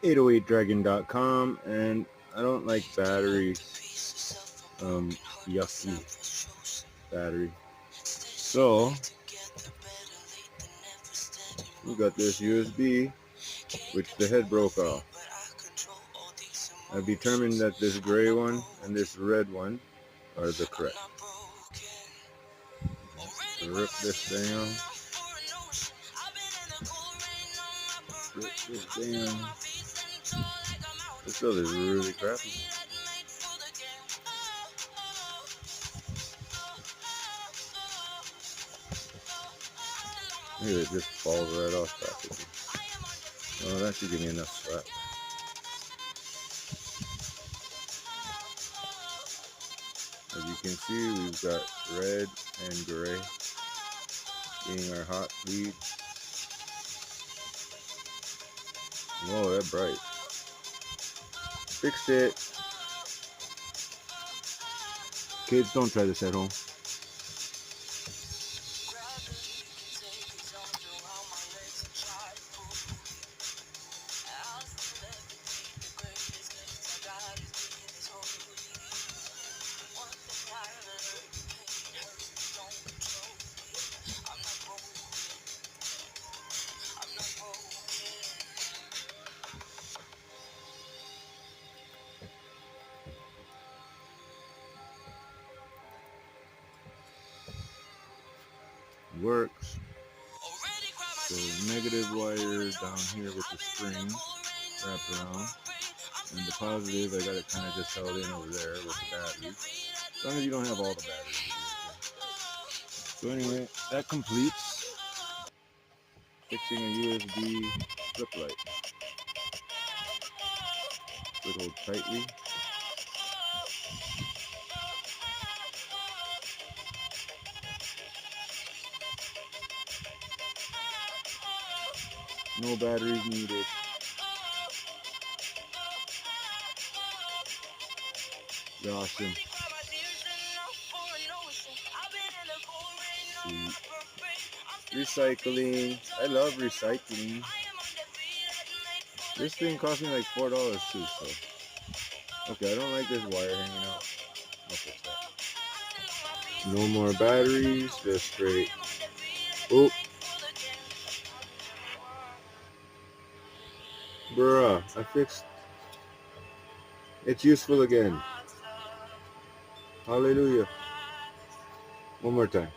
808dragon.com, and I don't like batteries. Yucky battery. So we got this USB, which the head broke off. I've determined that this gray one and this red one are the correct. Rip this thing off. Rip this thing off. This stuff is really crappy. Maybe it just falls right off practically. Oh, that should give me enough slack. As you can see, we've got red and gray being our hot lead. Whoa, that's bright. Fixed it. Kids, don't try this at home. Works. So negative wire down here with the string wrapped around, and the positive I got it kind of just held in over there with the battery. As long as you don't have all the batteries. So anyway, that completes fixing a USB flip light. It hold tightly. No batteries needed. Awesome. Sweet. Recycling. I love recycling. This thing cost me like $4 too, so. Okay, I don't like this wire hanging out. I'll fix that. No more batteries, just straight. Oh. Bruh, I fixed. It's useful again. Hallelujah. One more time.